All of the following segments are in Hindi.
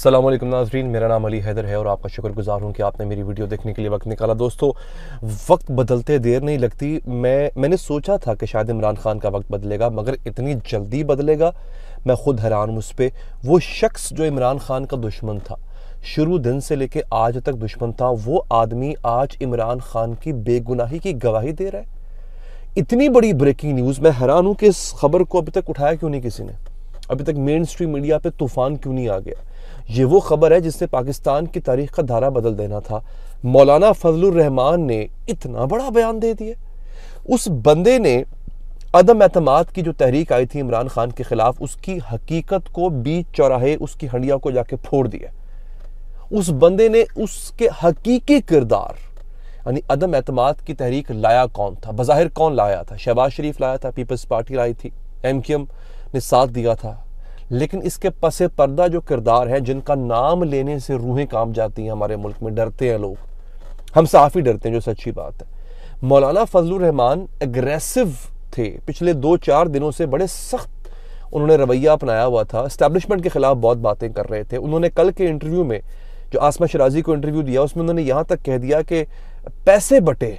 अस्सलाम वालेकुम नाज़रीन, मेरा नाम अली हैदर है और आपका शुक्रगुजार हूँ कि आपने मेरी वीडियो देखने के लिए वक्त निकाला। दोस्तों, वक्त बदलते देर नहीं लगती। मैंने सोचा था कि शायद इमरान खान का वक्त बदलेगा, मगर इतनी जल्दी बदलेगा, मैं ख़ुद हैरान हूँ उस पर। वो शख्स जो इमरान खान का दुश्मन था, शुरू दिन से लेके आज तक दुश्मन था, वो आदमी आज इमरान खान की बेगुनाही की गवाही दे रहा है। इतनी बड़ी ब्रेकिंग न्यूज़, मैं हैरान हूँ कि इस खबर को अभी तक उठाया क्यों नहीं किसी ने, अभी तक मेन स्ट्रीम मीडिया पे तूफान क्यों नहीं आ गया। ये वो खबर है जिसने पाकिस्तान की तारीख का धारा बदल देना था। मौलाना फजलुर रहमान ने इतना बड़ा बयान दे दिया। उस बंदे ने अदम एतमाद की जो तहरीक आई थी इमरान खान के खिलाफ, उसकी हकीकत को बीच चौराहे उसकी हंडिया को जाके फोड़ दिया। उस बंदे ने उसके हकीकी किरदार यानी अदम एतमाद की तहरीक लाया कौन था, बज़ाहिर कौन लाया था? शहबाज शरीफ लाया था, पीपल्स पार्टी लाई थी, MQM ने साथ दिया था। लेकिन इसके पसे पर्दा जो किरदार हैं, जिनका नाम लेने से रूहें कांप जाती हैं, हमारे मुल्क में डरते हैं लोग, हम साफ ही डरते हैं, जो सच्ची बात है। मौलाना फजलुर रहमान एग्रेसिव थे। पिछले 2-4 दिनों से बड़े सख्त उन्होंने रवैया अपनाया हुआ था, एस्टैब्लिशमेंट के खिलाफ बहुत बातें कर रहे थे। उन्होंने कल के इंटरव्यू में, जो आसमा शराजी को इंटरव्यू दिया, उसमें उन्होंने यहाँ तक कह दिया कि पैसे बटे,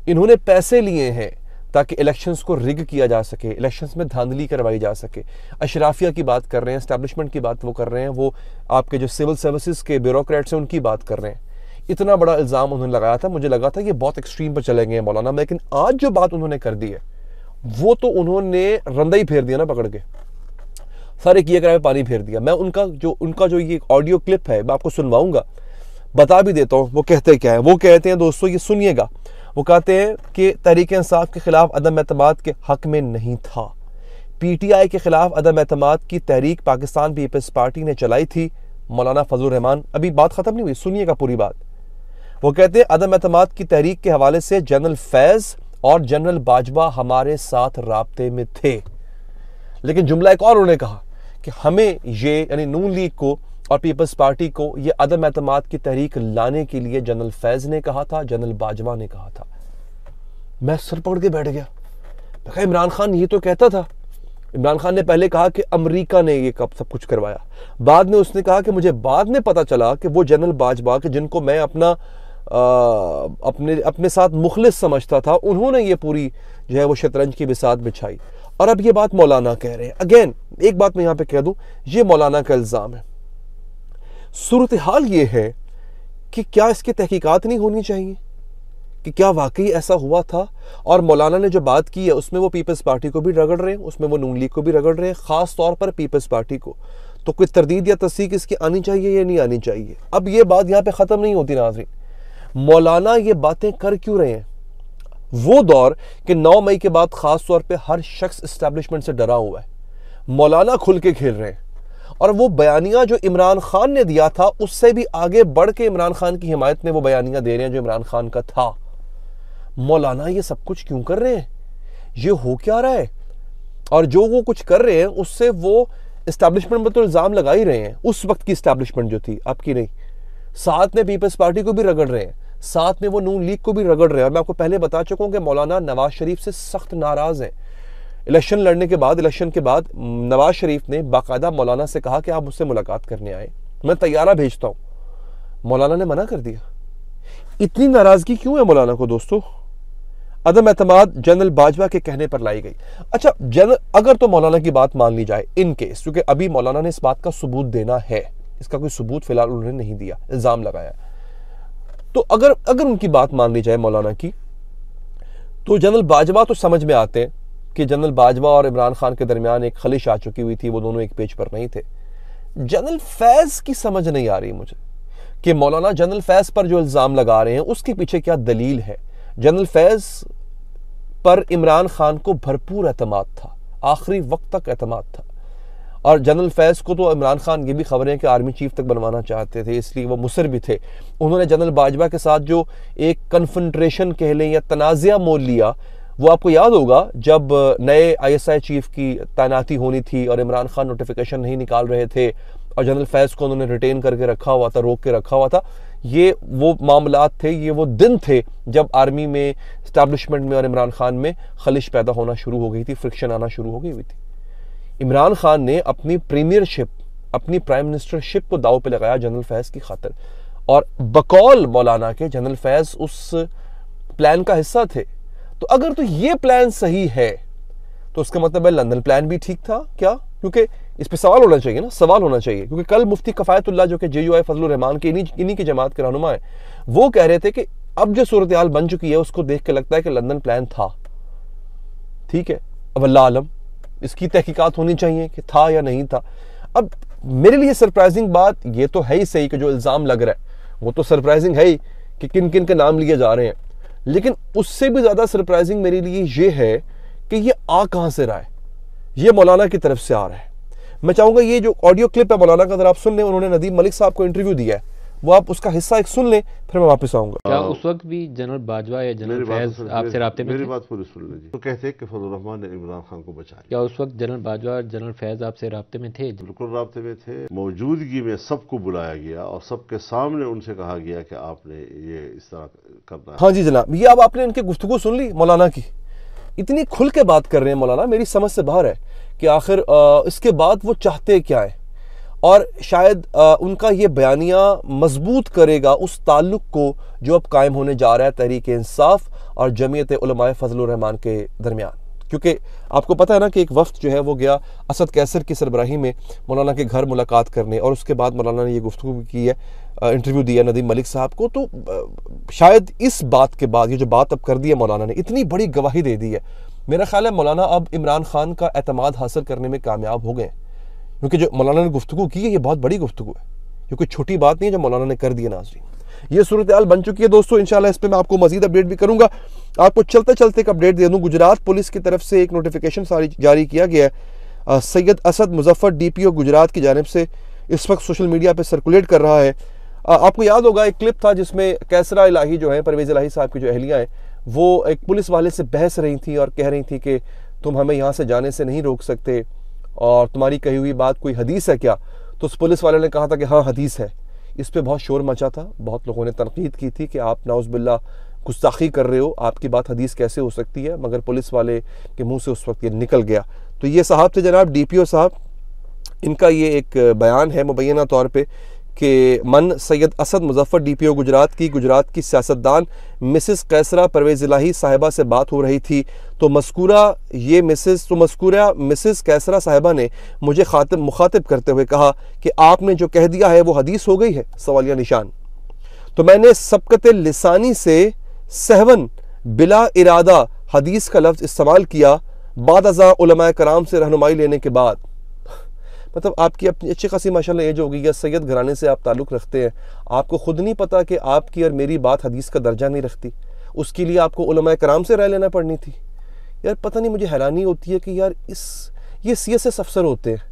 इन्होंने पैसे लिए हैं ताकि इलेक्शंस को रिग किया जा सके, इलेक्शंस में धांधली करवाई जा सके। अशराफिया की बात कर रहे हैं, एस्टैब्लिशमेंट की बात वो कर रहे हैं, वो आपके जो सिविल सर्विसेज के ब्यूरोक्रेट्स हैं उनकी बात कर रहे हैं। इतना बड़ा इल्ज़ाम उन्होंने लगाया था, मुझे लगा था ये बहुत एक्सट्रीम पर चले गए मौलाना। लेकिन आज जो बात उन्होंने कर दी है, वो तो उन्होंने रंदा ही फेर दिया ना पकड़ के, सारे किए कराए पानी फेर दिया। मैं उनका जो ये ऑडियो क्लिप है, मैं आपको सुनवाऊंगा, बता भी देता हूँ वो कहते क्या है। वो कहते हैं, दोस्तों ये सुनिएगा, वो कहते हैं कि तहरीक इंसाफ के खिलाफ अदम एतमाद के हक में नहीं था। PTI के खिलाफ अदम एतमाद की तहरीक पाकिस्तान पीपल्स पार्टी ने चलाई थी। मौलाना फजलुर रहमान, अभी बात खत्म नहीं हुई, सुनिएगा पूरी बात। वो कहते हैं अदम एतमाद की तहरीक के हवाले से जनरल फैज और जनरल बाजवा हमारे साथ राब्ते में थे। लेकिन जुमला एक और उन्होंने कहा कि हमें ये यानी नून लीग को और पीपल्स पार्टी को ये अदम एतमाद की तहरीक लाने के लिए जनरल फैज ने कहा था, जनरल बाजवा ने कहा था। मैं सर पकड़ के बैठ गया। मैं कहा इमरान खान ये तो कहता था। इमरान खान ने पहले कहा कि अमेरिका ने ये कब सब कुछ करवाया, बाद में उसने कहा कि मुझे बाद में पता चला कि वो जनरल बाजवा के, जिनको मैं अपने साथ मुखलिस समझता था, उन्होंने ये पूरी जो है वो शतरंज की बिसात बिछाई। और अब ये बात मौलाना कह रहे हैं। अगेन एक बात मैं यहां पे कह दूं, ये मौलाना का इल्जाम है। सूरत हाल ये है कि क्या इसकी तहकीकात नहीं होनी चाहिए कि क्या वाकई ऐसा हुआ था? और मौलाना ने जो बात की है उसमें वो पीपल्स पार्टी को भी रगड़ रहे हैं, उसमें वो नून लीग को भी रगड़ रहे हैं, खास तौर पर पीपल्स पार्टी को। तो कोई तरदीद या तस्दीक इसकी आनी चाहिए या नहीं आनी चाहिए? अब ये बात यहाँ पे ख़त्म नहीं होती नाज़रीन। मौलाना ये बातें कर क्यों रहे हैं? वो दौर कि 9 मई के बाद खास तौर पर हर शख्स इस्टेब्लिशमेंट से डरा हुआ है। मौलाना खुल के खेल रहे हैं और वो बयानिया जो इमरान खान ने दिया था, उससे भी आगे बढ़ के इमरान खान की हिमायत में वो बयानिया दे रहे हैं जो इमरान खान का था। मौलाना ये सब कुछ क्यों कर रहे हैं? ये हो क्या रहा है? और जो वो कुछ कर रहे हैं उससे वो इस्टेब्लिशमेंट पर तो इल्ज़ाम लगा ही रहे हैं, उस वक्त की इस्टेब्लिशमेंट जो थी, अब की नहीं। साथ में पीपल्स पार्टी को भी रगड़ रहे हैं, साथ में वो नून लीग को भी रगड़ रहे हैं। और मैं आपको पहले बता चुका हूं कि मौलाना नवाज शरीफ से सख्त नाराज है। इलेक्शन के बाद नवाज शरीफ ने बाकायदा मौलाना से कहा कि आप मुझसे मुलाकात करने आए, मैं तैयारा भेजता हूं। मौलाना ने मना कर दिया। इतनी नाराजगी क्यों है मौलाना को दोस्तों? अदम एतमाद जनरल बाजवा के कहने पर लाई गई। अच्छा, अगर तो मौलाना की बात मान ली जाए, इन केस, क्योंकि अभी मौलाना ने इस बात का सबूत देना है, इसका कोई सबूत फिलहाल उन्होंने नहीं दिया, इल्जाम लगाया। तो अगर उनकी बात मान ली जाए मौलाना की, तो जनरल बाजवा तो समझ में आते हैं कि जनरल बाजवा और इमरान खान के दरमियान एक खलिश आ चुकी हुई थी, वो दोनों एक पेज पर नहीं थे। जनरल फैज की समझ नहीं आ रही मुझे कि मौलाना जनरल फैज पर जो इल्जाम लगा रहे हैं उसके पीछे क्या दलील है। जनरल फैज पर इमरान खान को भरपूर एतमाद था, आखिरी वक्त तक एतमाद था। और जनरल फैज को तो इमरान खान, ये भी खबरें हैं कि आर्मी चीफ तक बनवाना चाहते थे, इसलिए वो मुसर भी थे। उन्होंने जनरल बाजवा के साथ जो एक कन्फ्रंट्रेशन कह लें या तनाज़ा मोल लिया, वो आपको याद होगा जब नए ISI चीफ की तैनाती होनी थी और इमरान खान नोटिफिकेशन नहीं निकाल रहे थे और जनरल फैज को उन्होंने रिटेन करके रखा हुआ था, रोक के रखा हुआ था। ये वो मामलात थे, ये वो दिन थे जब आर्मी में, एस्टैब्लिशमेंट में और इमरान खान में खलिश पैदा होना शुरू हो गई थी, फ्रिक्शन आना शुरू हो गई हुई थी। इमरान खान ने अपनी प्रीमियरशिप अपनी प्राइम मिनिस्टरशिप को दाव पे लगाया जनरल फैज़ की खातिर, और बकौल मौलाना के जनरल फैज़ उस प्लान का हिस्सा थे। तो अगर तो ये प्लान सही है तो उसका मतलब है लंदन प्लान भी ठीक था क्या? क्योंकि इस पे सवाल होना चाहिए ना, सवाल होना चाहिए। क्योंकि कल मुफ्ती कफ़ायतुल्लाह जो कि JUI फजलुर रहमान के इन्हीं की जमात के रहनुमा है, वो कह रहे थे कि अब जो सूरत हाल बन चुकी है उसको देख के लगता है कि लंदन प्लान था। ठीक है, अब अल्लाह आलम, इसकी तहकीकात होनी चाहिए कि था या नहीं था। अब मेरे लिए सरप्राइजिंग बात ये तो है ही सही कि जो इल्ज़ाम लग रहा है वो तो सरप्राइजिंग है ही कि किन किन के नाम लिए जा रहे हैं, लेकिन उससे भी ज़्यादा सरप्राइजिंग मेरे लिए ये है कि ये आ कहाँ से रहा है। ये मौलाना की तरफ से आ रहा है। मैं चाहूँगा ये जो ऑडियो क्लिप है मौलाना का, अगर आप सुन लें, उन्होंने नदीम मलिक साहब को इंटरव्यू दिया है, वो आप उसका हिस्सा एक सुन लें, फिर मैं वापस आऊँगा। क्या उस वक्त भी जनरल बाजवा या जनरल फैज आपसे राब्ते में थे? मेरी बात पूरी सुन लीजिए। तो कहते हैं कि फजलुर रहमान ने इमरान खान को बचाया। क्या उस वक्त जनरल बाजवा और जनरल फैज आपसे राब्ते में थे? बिल्कुल राब्ते में थे। मौजूदगी में सबको बुलाया गया और सबके सामने उनसे कहा गया कि आपने ये इस तरह करना है। हाँ जी जनाब, ये अब आपने इनकी गुफ्तगू सुन ली मौलाना की, इतनी खुल के बात कर रहे हैं मौलाना, मेरी समझ से बाहर है कि आखिर इसके बाद वो चाहते क्या है, और शायद उनका ये बयानिया मजबूत करेगा उस ताल्लुक को जो अब कायम होने जा रहा है तहरीक इंसाफ और जमीयत उलमाए फजलुर रहमान के दरमियान। क्योंकि आपको पता है ना कि एक वफ्द जो है वो गया असद कैसर की सरबराही में मौलाना के घर मुलाकात करने, और उसके बाद मौलाना ने ये गुफ्तगू की है, इंटरव्यू दिया नदीम मलिक साहब को। तो शायद इस बात के बाद ये जो बात अब कर दी है मौलाना ने, इतनी बड़ी गवाही दे दी है, मेरा ख्याल है मौलाना अब इमरान खान का एतमाद हासिल करने में कामयाब हो गए। क्योंकि जो मौलाना ने गुफ्तगू की है ये बहुत बड़ी गुफ्तगू है, ये कोई छोटी बात नहीं है जो मौलाना ने कर दी है। नाज़रीन, ये सूरत हाल बन चुकी है दोस्तों। इंशाल्लाह इस पर मैं आपको मजीद अपडेट भी करूंगा। आपको चलते चलते एक अपडेट दे दूं, गुजरात पुलिस की तरफ से एक नोटिफिकेशन जारी किया गया है। सैयद असद मुजफ्फर DPO गुजरात की जानिब से इस वक्त सोशल मीडिया पर सर्कुलेट कर रहा है। आपको याद होगा एक क्लिप था जिसमें कैसरा इलाही जो है, परवेज़ इलाही साहब की जो अहलिया हैं, वो एक पुलिस वाले से बहस रही थी और कह रही थी कि तुम हमें यहाँ से जाने से नहीं रोक सकते और तुम्हारी कही हुई बात कोई हदीस है क्या? तो उस पुलिस वाले ने कहा था कि हाँ हदीस है। इस पे बहुत शोर मचा था, बहुत लोगों ने तनकीद की थी कि आप नाउज़ुबिल्लाह गुस्ताखी कर रहे हो, आपकी बात हदीस कैसे हो सकती है, मगर पुलिस वाले के मुंह से उस वक्त ये निकल गया। तो ये साहब थे जनाब DPO साहब, इनका ये एक बयान है मुबैना तौर पे कि मन सैयद असद मुजफ्फर DPO गुजरात की सियासतदान मिसेस कैसरा परवेज़ इलाही साहिबा से बात हो रही थी, तो मस्कूरा मिसेस कैसरा साहिबा ने मुझे मुखातिब करते हुए कहा कि आपने जो कह दिया है वो हदीस हो गई है, सवालिया निशान। तो मैंने सबकत लिसानी से सहवन बिला इरादा हदीस का लफ्ज़ इस्तेमाल किया बाद अज़ा उलमाए कराम से रहनुमाई लेने के बाद। मतलब आपकी अपनी अच्छी खासी माशाल्लाह एज हो गई है, सैयद घराने से आप ताल्लुक़ रखते हैं, आपको ख़ुद नहीं पता कि आपकी और मेरी बात हदीस का दर्जा नहीं रखती, उसके लिए आपको उलमाए कराम से राय लेना पड़नी थी। यार पता नहीं, मुझे हैरानी होती है कि यार ये CSS अफसर होते हैं,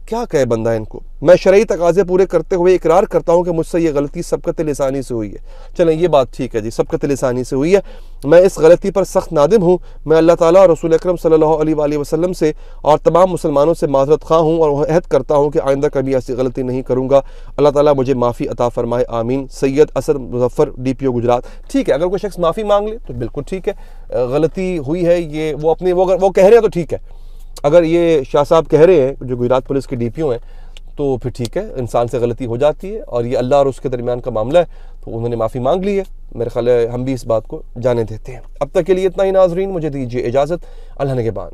क्या कहे बंदा इनको। मैं शरई तकाज़े पूरे करते हुए इकरार करता हूँ कि मुझसे ये गलती सबकत लिसानी से हुई है। चलें ये बात ठीक है जी, सबकत लिसानी से हुई है, मैं इस गलती पर सख्त नादिम हूँ। मैं अल्लाह ताला और रसूल अकरम सल्लल्लाहु अलैहि वसल्लम से और तमाम मुसलमानों से माज़रत ख़्वाह हूँ और अहद करता हूँ कि आइंदा कभी ऐसी गलती नहीं करूँगा। अल्लाह ताला मुझे माफ़ी अता फ़रमाए, आमीन। सैयद असद मुजफ्फर DPO गुजरात। ठीक है, अगर कोई शख्स माफ़ी मांग ले तो बिल्कुल ठीक है, गलती हुई है, ये वो अपने वो कह रहे हैं तो ठीक है। अगर ये शाह साहब कह रहे हैं जो गुजरात पुलिस के DPO हैं तो फिर ठीक है, इंसान से गलती हो जाती है और ये अल्लाह और उसके दरमियान का मामला है, तो उन्होंने माफ़ी मांग ली है। मेरे ख्याल है हम भी इस बात को जाने देते हैं। अब तक के लिए इतना ही नाज़रीन, मुझे दीजिए इजाज़त। अल्लाह ने के बाद।